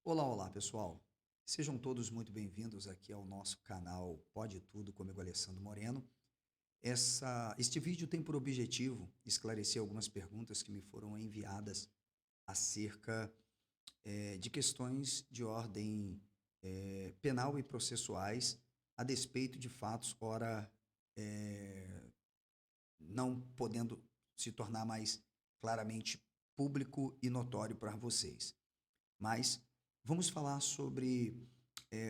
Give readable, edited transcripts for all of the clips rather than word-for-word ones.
Olá, olá, pessoal. Sejam todos muito bem-vindos aqui ao nosso canal Pode Tudo comigo, Alessandro Moreno. Este vídeo tem por objetivo esclarecer algumas perguntas que me foram enviadas acerca de questões de ordem penal e processuais a despeito de fatos, ora eh, não podendo se tornar mais claramente público e notório para vocês. Mas vamos falar sobre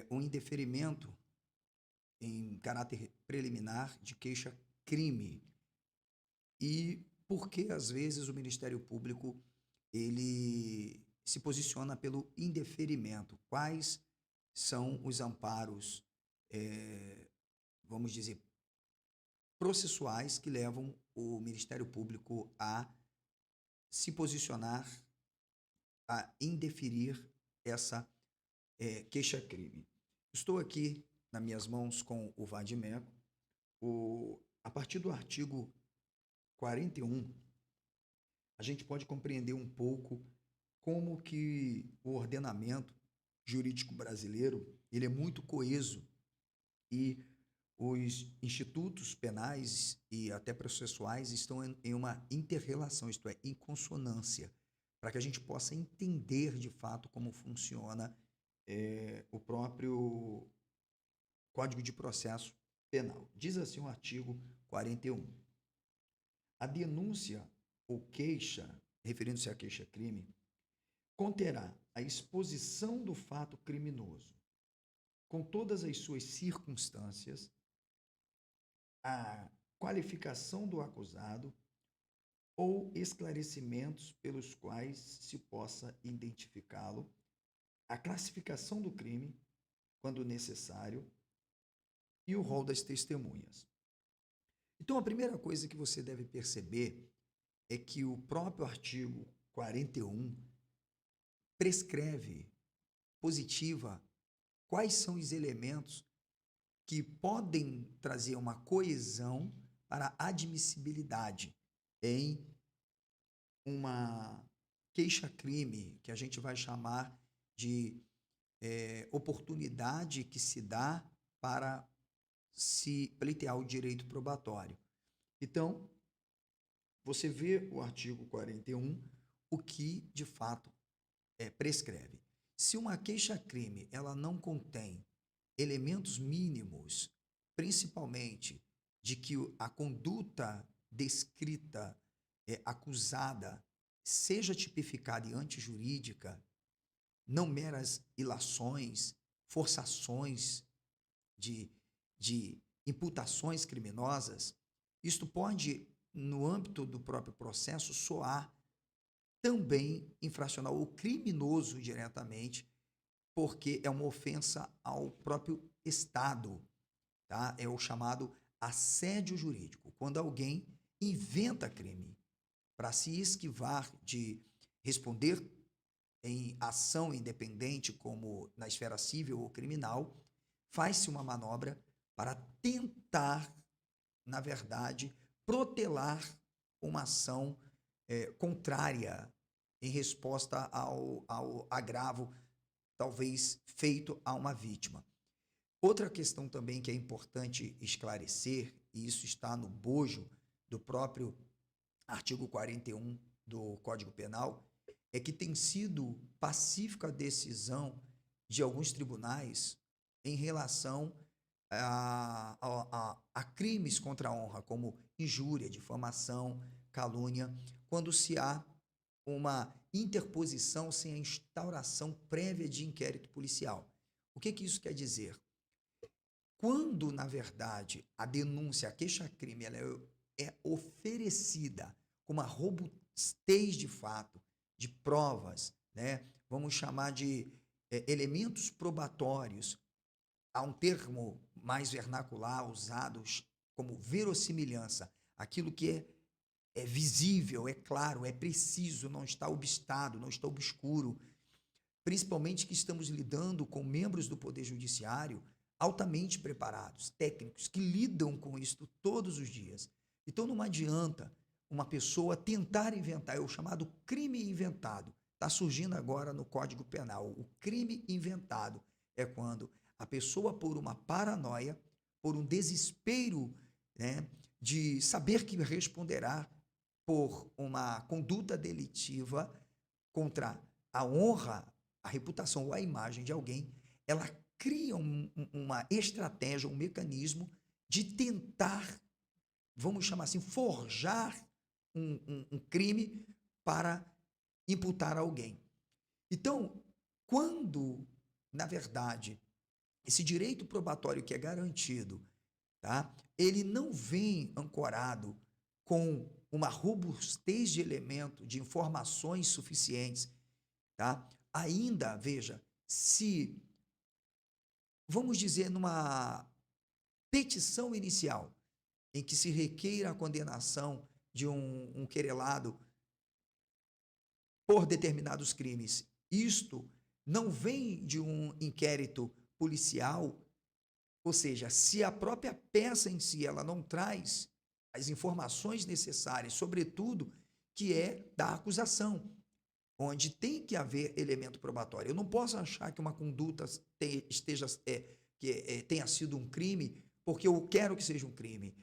um indeferimento em caráter preliminar de queixa-crime e por que às vezes o Ministério Público ele se posiciona pelo indeferimento. Quais são os amparos, eh, vamos dizer, processuais que levam o Ministério Público a se posicionar, a indeferir essa queixa-crime. Estou aqui nas minhas mãos com o vadimeco. A partir do artigo 41, a gente pode compreender um pouco como que o ordenamento jurídico brasileiro ele é muito coeso e os institutos penais e até processuais estão em uma interrelação, isto é, em consonância, para que a gente possa entender de fato como funciona o próprio Código de Processo Penal. Diz assim o artigo 41. A denúncia ou queixa, referindo-se à queixa-crime, conterá a exposição do fato criminoso, com todas as suas circunstâncias, a qualificação do acusado ou esclarecimentos pelos quais se possa identificá-lo, a classificação do crime, quando necessário, e o rol das testemunhas. Então, a primeira coisa que você deve perceber é que o próprio artigo 41 prescreve, positiva, quais são os elementos que podem trazer uma coesão para a admissibilidade em uma queixa-crime, que a gente vai chamar de oportunidade que se dá para se pleitear o direito probatório. Então, você vê o artigo 41, o que de fato prescreve. Se uma queixa-crime ela não contém elementos mínimos, principalmente de que a conduta descrita, acusada, seja tipificada e antijurídica, não meras ilações, forçações de, de imputações criminosas, isto pode, no âmbito do próprio processo, soar também infracional ou criminoso diretamente, porque é uma ofensa ao próprio Estado, tá? É o chamado assédio jurídico, quando alguém inventa crime para se esquivar de responder em ação independente, como na esfera civil ou criminal, faz-se uma manobra para tentar, na verdade, protelar uma ação contrária em resposta ao agravo, talvez feito a uma vítima. Outra questão também que é importante esclarecer, e isso está no bojo do próprio artigo 41 do Código Penal, é que tem sido pacífica a decisão de alguns tribunais em relação a crimes contra a honra, como injúria, difamação, calúnia, quando se há uma interposição sem a instauração prévia de inquérito policial. O que isso quer dizer? Quando, na verdade, a denúncia, a queixa-crime, ela é oferecida com uma robustez de fato, de provas, né? Vamos chamar de elementos probatórios, há um termo mais vernacular usado como verossimilhança, aquilo que é visível, é claro, é preciso, não está obstado, não está obscuro, principalmente que estamos lidando com membros do Poder Judiciário altamente preparados, técnicos, que lidam com isso todos os dias. Então não adianta uma pessoa tentar inventar, é o chamado crime inventado, está surgindo agora no Código Penal. O crime inventado é quando a pessoa, por uma paranoia, por um desespero, né, de saber que responderá por uma conduta delitiva contra a honra, a reputação ou a imagem de alguém, ela cria uma estratégia, um mecanismo de tentar, vamos chamar assim, forjar um crime para imputar a alguém. Então, quando, na verdade, esse direito probatório que é garantido, tá, ele não vem ancorado com uma robustez de elemento, de informações suficientes, tá? Ainda, veja, se, vamos dizer, numa petição inicial, em que se requeira a condenação de um querelado por determinados crimes, isto não vem de um inquérito policial, ou seja, se a própria peça em si ela não traz as informações necessárias, sobretudo que é da acusação, onde tem que haver elemento probatório. Eu não posso achar que uma conduta tenha sido um crime porque eu quero que seja um crime.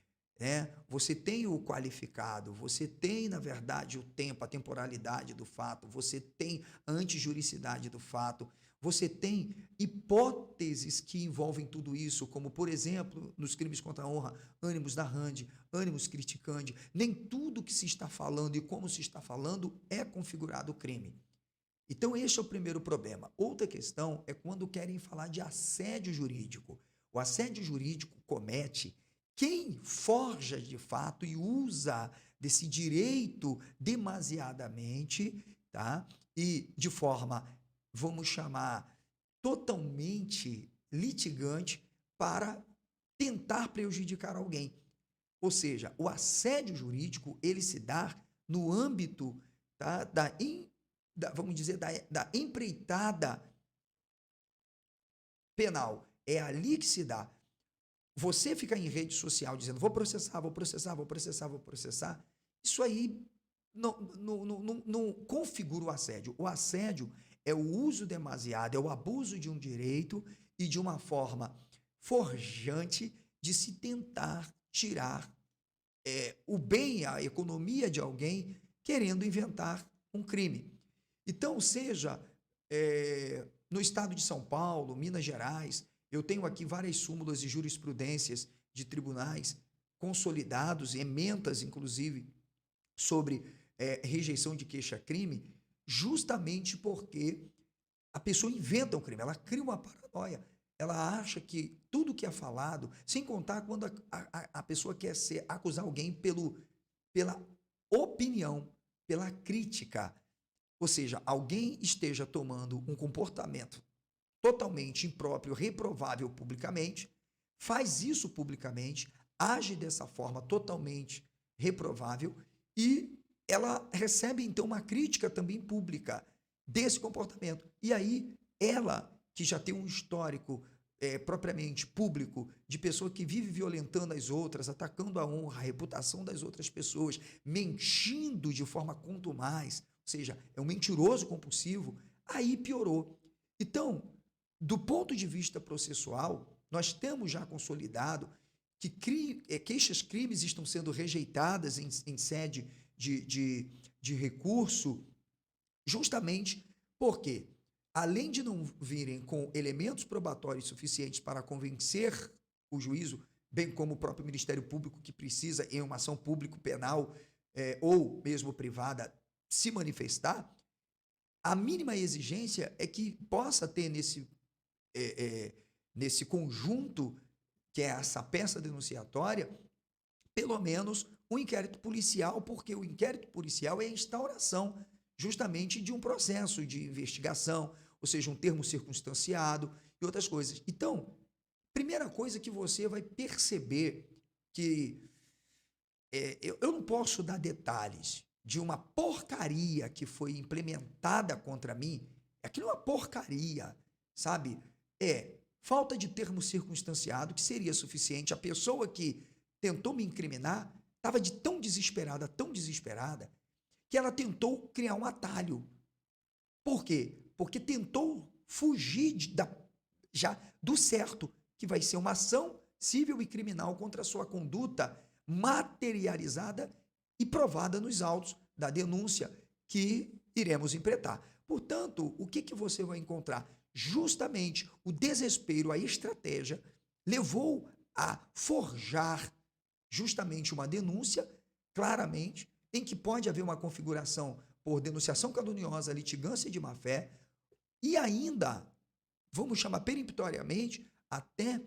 Né? Você tem o qualificado, você tem, na verdade, o tempo, a temporalidade do fato, você tem a antijuricidade do fato, você tem hipóteses que envolvem tudo isso, como, por exemplo, nos crimes contra a honra, ânimos narrandi, ânimos criticandi. Nem tudo que se está falando e como se está falando é configurado crime. Então, este é o primeiro problema. Outra questão é quando querem falar de assédio jurídico. O assédio jurídico comete quem forja de fato e usa desse direito demasiadamente, tá? E de forma, vamos chamar, totalmente litigante para tentar prejudicar alguém. Ou seja, o assédio jurídico, ele se dá no âmbito, tá, vamos dizer, da empreitada penal. É ali que se dá. Você ficar em rede social dizendo vou processar, vou processar, vou processar, vou processar, isso aí não configura o assédio. O assédio é o uso demasiado, é o abuso de um direito e de uma forma forjante de se tentar tirar o bem, a economia de alguém querendo inventar um crime. Então, seja no estado de São Paulo, Minas Gerais, eu tenho aqui várias súmulas e jurisprudências de tribunais consolidados, ementas, inclusive, sobre rejeição de queixa-crime, justamente porque a pessoa inventa um crime, ela cria uma paranoia, ela acha que tudo que é falado, sem contar quando a pessoa quer acusar alguém pela opinião, pela crítica, ou seja, alguém esteja tomando um comportamento totalmente impróprio, reprovável publicamente, faz isso publicamente, age dessa forma totalmente reprovável e ela recebe então uma crítica também pública desse comportamento. E aí ela, que já tem um histórico propriamente público de pessoa que vive violentando as outras, atacando a honra, a reputação das outras pessoas, mentindo de forma contumaz, ou seja, é um mentiroso compulsivo, aí piorou. Então, do ponto de vista processual, nós temos já consolidado que queixas-crimes estão sendo rejeitadas em sede de recurso, justamente porque, além de não virem com elementos probatórios suficientes para convencer o juízo, bem como o próprio Ministério Público, que precisa, em uma ação público-penal ou mesmo privada, se manifestar, a mínima exigência é que possa ter nesse conjunto, que é essa peça denunciatória, pelo menos um inquérito policial, porque o inquérito policial é a instauração justamente de um processo de investigação, ou seja, um termo circunstanciado e outras coisas. Então, primeira coisa que você vai perceber que eu não posso dar detalhes de uma porcaria que foi implementada contra mim. Aquilo é uma porcaria, sabe? Falta de termo circunstanciado, que seria suficiente. A pessoa que tentou me incriminar estava tão desesperada, que ela tentou criar um atalho. Por quê? Porque tentou fugir já do certo, que vai ser uma ação civil e criminal contra a sua conduta materializada e provada nos autos da denúncia que iremos implementar. Portanto, o que você vai encontrar? Justamente o desespero, a estratégia, levou a forjar justamente uma denúncia, claramente, em que pode haver uma configuração por denunciação caluniosa, litigância de má-fé, e ainda, vamos chamar peremptoriamente, até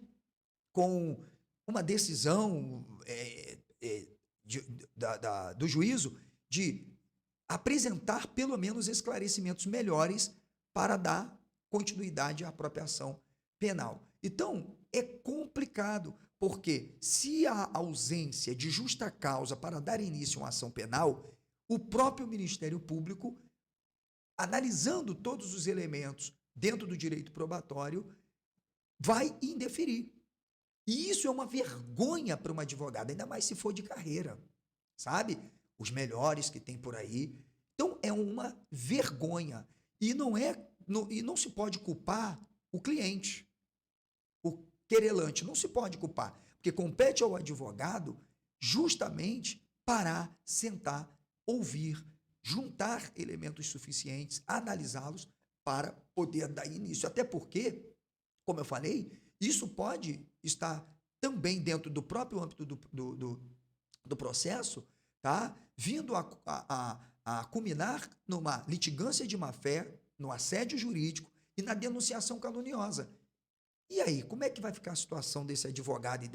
com uma decisão do juízo de apresentar pelo menos esclarecimentos melhores para dar continuidade à própria ação penal. Então, é complicado, porque se há ausência de justa causa para dar início a uma ação penal, o próprio Ministério Público, analisando todos os elementos dentro do direito probatório, vai indeferir. E isso é uma vergonha para uma advogada, ainda mais se for de carreira, sabe? Os melhores que tem por aí. Então, é uma vergonha. E não se pode culpar o cliente, o querelante, não se pode culpar, porque compete ao advogado justamente parar, sentar, ouvir, juntar elementos suficientes, analisá-los para poder dar início. Até porque, como eu falei, isso pode estar também dentro do próprio âmbito do processo, tá? Vindo a culminar numa litigância de má-fé, no assédio jurídico e na denunciação caluniosa. E aí, como é que vai ficar a situação desse advogado e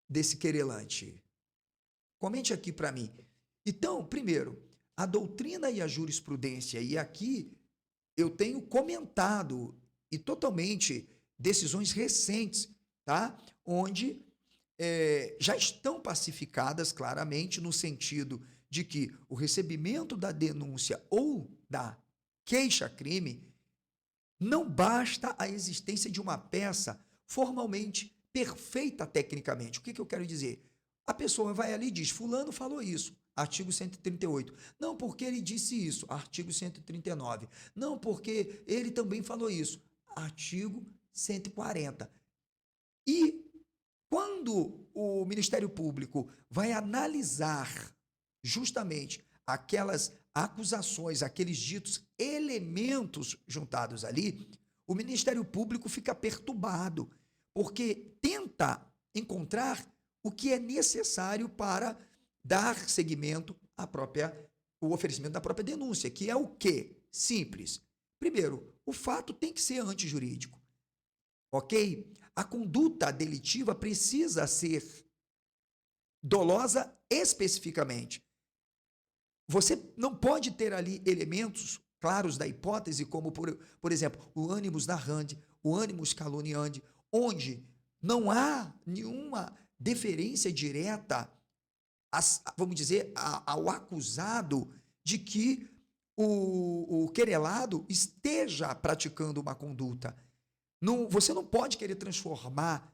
desse querelante? Comente aqui para mim. Então, primeiro, a doutrina e a jurisprudência, e aqui eu tenho comentado e totalmente decisões recentes, tá? Onde já estão pacificadas claramente no sentido de que o recebimento da denúncia ou da queixa-crime não basta a existência de uma peça formalmente perfeita tecnicamente. O que eu quero dizer? A pessoa vai ali e diz, fulano falou isso, artigo 138. Não porque ele disse isso, artigo 139. Não porque ele também falou isso, artigo 140. E quando o Ministério Público vai analisar justamente aquelas acusações, aqueles ditos elementos juntados ali, o Ministério Público fica perturbado, porque tenta encontrar o que é necessário para dar seguimento o oferecimento da própria denúncia, que é o quê? Simples. Primeiro, o fato tem que ser antijurídico, ok? A conduta delitiva precisa ser dolosa especificamente. Você não pode ter ali elementos claros da hipótese, como, por exemplo, o ânimos narrandi, o ânimos caluniandi, onde não há nenhuma deferência direta, vamos dizer, ao acusado de que o querelado esteja praticando uma conduta. Você não pode querer transformar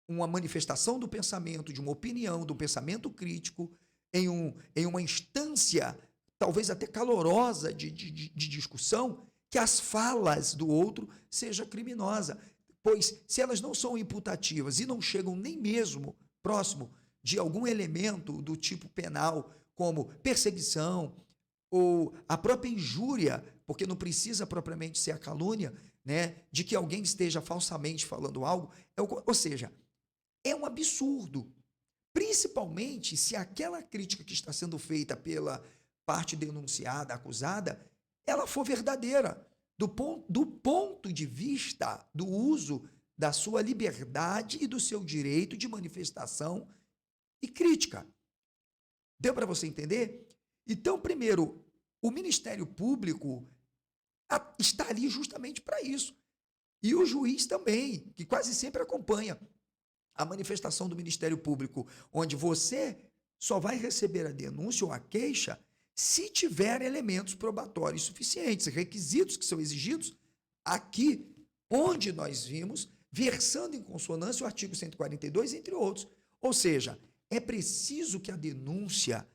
uma manifestação do pensamento, de uma opinião, de um pensamento crítico, em uma instância, talvez até calorosa de discussão, que as falas do outro seja criminosa. Pois, se elas não são imputativas e não chegam nem mesmo próximo de algum elemento do tipo penal, como perseguição ou a própria injúria, porque não precisa propriamente ser a calúnia, né, de que alguém esteja falsamente falando algo, ou seja, é um absurdo. Principalmente se aquela crítica que está sendo feita pela parte denunciada, acusada, ela for verdadeira, do ponto de vista do uso da sua liberdade e do seu direito de manifestação e crítica. Deu para você entender? Então, primeiro, o Ministério Público está ali justamente para isso. E o juiz também, que quase sempre acompanha a manifestação do Ministério Público, onde você só vai receber a denúncia ou a queixa se tiver elementos probatórios suficientes, requisitos que são exigidos aqui, onde nós vimos, versando em consonância o artigo 142, entre outros. Ou seja, é preciso que a denúncia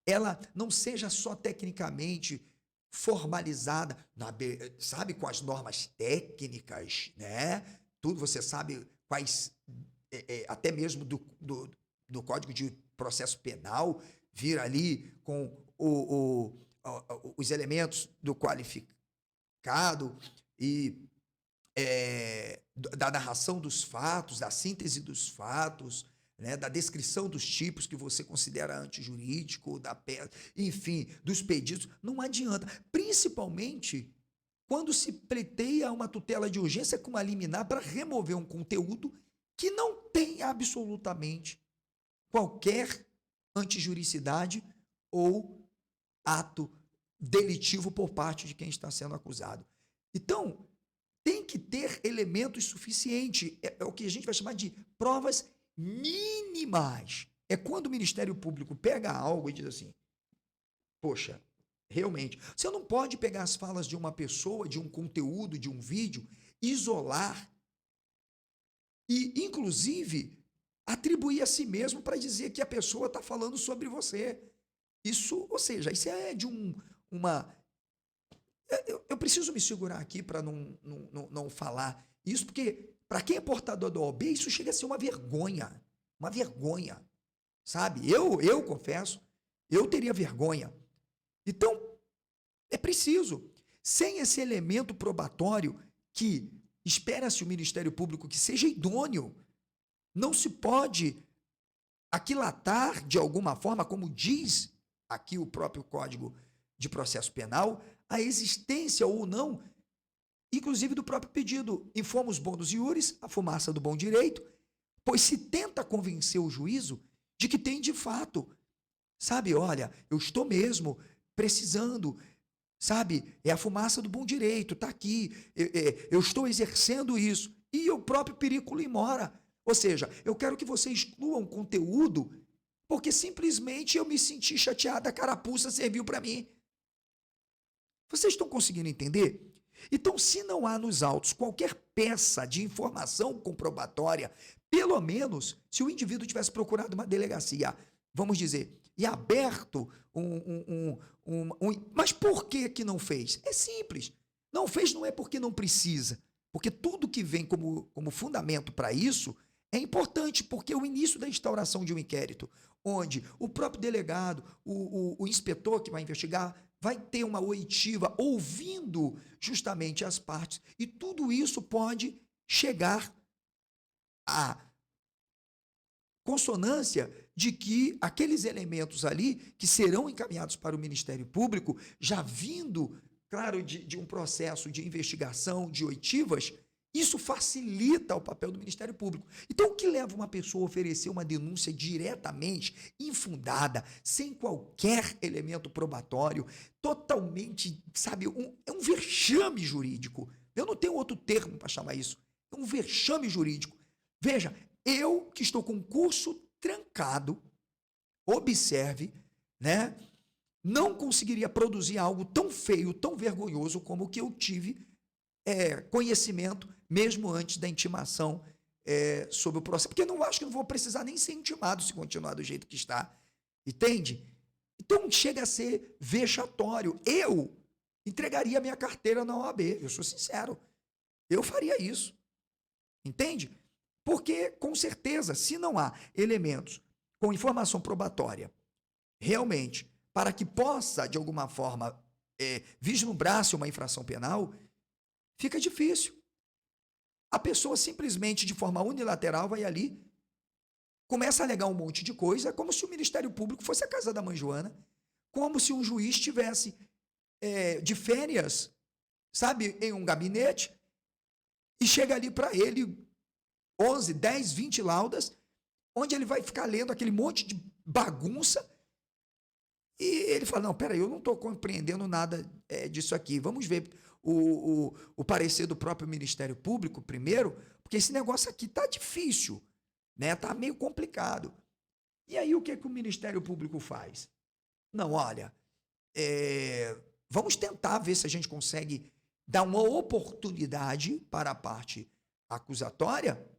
ela não seja só tecnicamente formalizada, sabe, com as normas técnicas, né? Tudo você sabe quais, até mesmo do Código de Processo Penal, vir ali com os elementos do qualificado e da narração dos fatos, da síntese dos fatos, né, da descrição dos tipos que você considera antijurídico, da peça, enfim, dos pedidos. Não adianta, principalmente quando se pleiteia uma tutela de urgência com uma liminar para remover um conteúdo que não tem absolutamente qualquer antijuricidade ou ato delitivo por parte de quem está sendo acusado. Então, tem que ter elementos suficientes, é o que a gente vai chamar de provas mínimas. É quando o Ministério Público pega algo e diz assim, poxa, realmente, você não pode pegar as falas de uma pessoa, de um conteúdo, de um vídeo, isolar e, inclusive, atribuir a si mesmo para dizer que a pessoa está falando sobre você. Isso, ou seja, isso é de uma... Eu preciso me segurar aqui para não falar isso, porque para quem é portador da OAB, isso chega a ser uma vergonha, sabe? Eu confesso, eu teria vergonha. Então, é preciso, sem esse elemento probatório que espera-se o Ministério Público que seja idôneo, não se pode aquilatar de alguma forma, como diz aqui o próprio Código de Processo Penal, a existência ou não, inclusive do próprio pedido. Infomos bonus iuris, a fumaça do bom direito, pois se tenta convencer o juízo de que tem de fato, sabe, olha, eu estou mesmo precisando, sabe, é a fumaça do bom direito, está aqui, eu estou exercendo isso, e o próprio periculo imora. Ou seja, eu quero que você exclua um conteúdo porque simplesmente eu me senti chateada, a carapuça serviu para mim. Vocês estão conseguindo entender? Então, se não há nos autos qualquer peça de informação comprobatória, pelo menos, se o indivíduo tivesse procurado uma delegacia, vamos dizer, e aberto mas por que não fez? É simples. Não fez não é porque não precisa, porque tudo que vem como fundamento para isso é importante, porque é o início da instauração de um inquérito, onde o próprio delegado, o inspetor que vai investigar, vai ter uma oitiva ouvindo justamente as partes, e tudo isso pode chegar à consonância de que aqueles elementos ali que serão encaminhados para o Ministério Público, já vindo, claro, de um processo de investigação, de oitivas, isso facilita o papel do Ministério Público. Então, o que leva uma pessoa a oferecer uma denúncia diretamente infundada, sem qualquer elemento probatório, totalmente, sabe, é um vexame jurídico. Eu não tenho outro termo para chamar isso. É um vexame jurídico. Veja, eu que estou com um curso trancado, observe, né? Não conseguiria produzir algo tão feio, tão vergonhoso como o que eu tive conhecimento, mesmo antes da intimação sobre o processo. Porque eu não acho que não vou precisar nem ser intimado se continuar do jeito que está. Entende? Então chega a ser vexatório. Eu entregaria minha carteira na OAB, eu sou sincero. Eu faria isso. Entende? Porque, com certeza, se não há elementos com informação probatória, realmente, para que possa, de alguma forma, vislumbrar-se uma infração penal, fica difícil. A pessoa simplesmente, de forma unilateral, vai ali, começa a alegar um monte de coisa, como se o Ministério Público fosse a casa da mãe Joana, como se um juiz estivesse de férias, sabe, em um gabinete, e chega ali para ele 11, 10, 20 laudas, onde ele vai ficar lendo aquele monte de bagunça, e ele fala, não, peraí, eu não estou compreendendo nada disso aqui, vamos ver o parecer do próprio Ministério Público primeiro, porque esse negócio aqui está difícil, né? Está meio complicado. E aí o que o Ministério Público faz? Não, olha, vamos tentar ver se a gente consegue dar uma oportunidade para a parte acusatória,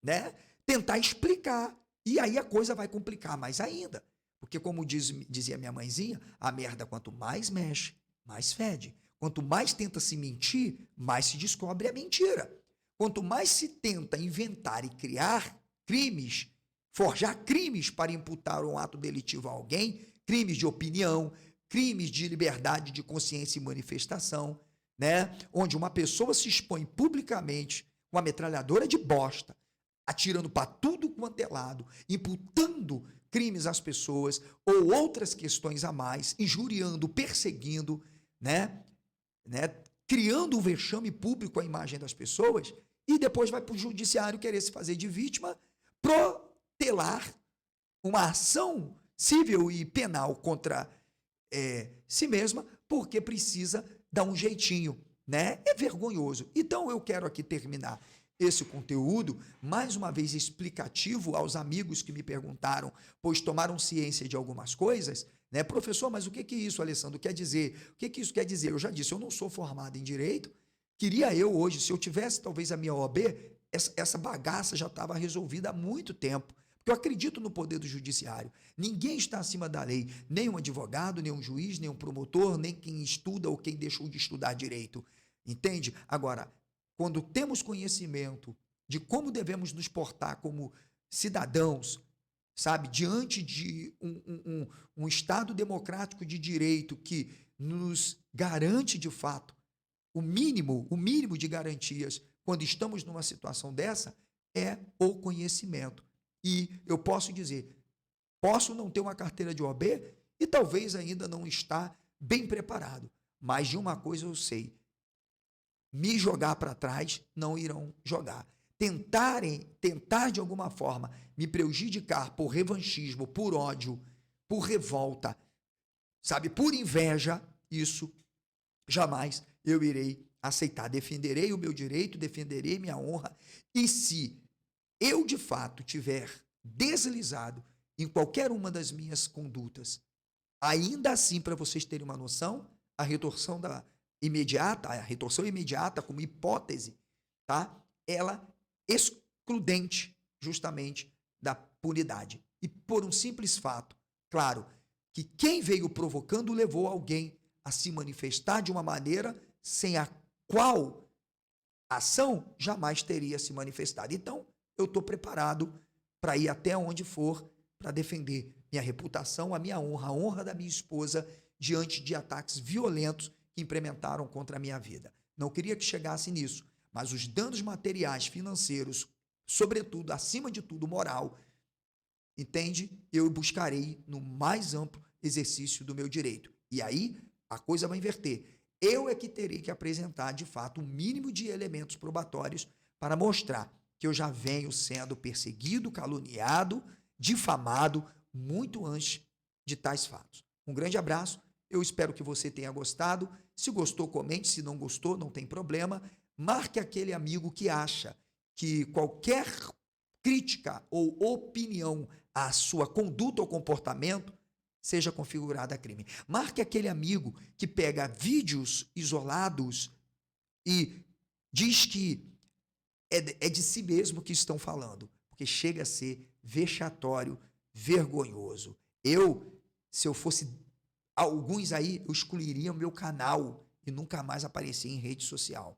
né? Tentar explicar. E aí a coisa vai complicar mais ainda. Porque, como dizia minha mãezinha, a merda quanto mais mexe, mais fede. Quanto mais tenta se mentir, mais se descobre a mentira. Quanto mais se tenta inventar e criar crimes, forjar crimes para imputar um ato delitivo a alguém, crimes de opinião, crimes de liberdade de consciência e manifestação, né? Onde uma pessoa se expõe publicamente com uma metralhadora de bosta, atirando para tudo quanto é lado, imputando crimes às pessoas ou outras questões a mais, injuriando, perseguindo, né? Criando um vexame público à imagem das pessoas e depois vai para o judiciário querer se fazer de vítima, protelar uma ação civil e penal contra si mesma, porque precisa dar um jeitinho, né? É vergonhoso. Então eu quero aqui terminar esse conteúdo, mais uma vez explicativo aos amigos que me perguntaram, pois tomaram ciência de algumas coisas, né? Professor, mas o que isso, Alessandro, quer dizer? O que isso quer dizer? Eu já disse, eu não sou formado em Direito, queria eu hoje, se eu tivesse talvez a minha OAB, essa bagaça já estava resolvida há muito tempo, porque eu acredito no poder do judiciário. Ninguém está acima da lei, nem um advogado, nem um juiz, nem um promotor, nem quem estuda ou quem deixou de estudar direito. Entende? Agora, quando temos conhecimento de como devemos nos portar como cidadãos, sabe, diante de um Estado democrático de direito que nos garante de fato o mínimo de garantias quando estamos numa situação dessa, é o conhecimento. E eu posso dizer, posso não ter uma carteira de OAB e talvez ainda não estar bem preparado, mas de uma coisa eu sei, me jogar para trás não irão jogar. Tentar de alguma forma me prejudicar por revanchismo, por ódio, por revolta, sabe, por inveja, isso jamais eu irei aceitar. Defenderei o meu direito, defenderei minha honra, e se eu de fato tiver deslizado em qualquer uma das minhas condutas, ainda assim, para vocês terem uma noção, a retorção imediata como hipótese, tá? Ela excludente justamente da punidade. E por um simples fato, claro, que quem veio provocando levou alguém a se manifestar de uma maneira sem a qual a ação jamais teria se manifestado. Então, eu estou preparado para ir até onde for para defender minha reputação, a minha honra, a honra da minha esposa diante de ataques violentos que implementaram contra a minha vida. Não queria que chegasse nisso, mas os danos materiais, financeiros, sobretudo, acima de tudo, moral, entende? Eu buscarei no mais amplo exercício do meu direito. E aí a coisa vai inverter. Eu é que terei que apresentar, de fato, um mínimo de elementos probatórios para mostrar que eu já venho sendo perseguido, caluniado, difamado, muito antes de tais fatos. Um grande abraço, eu espero que você tenha gostado. Se gostou, comente, se não gostou, não tem problema. Marque aquele amigo que acha que qualquer crítica ou opinião à sua conduta ou comportamento seja configurada a crime. Marque aquele amigo que pega vídeos isolados e diz que é de si mesmo que estão falando, porque chega a ser vexatório, vergonhoso. Se eu fosse alguns aí, eu excluiria o meu canal e nunca mais aparecer em rede social.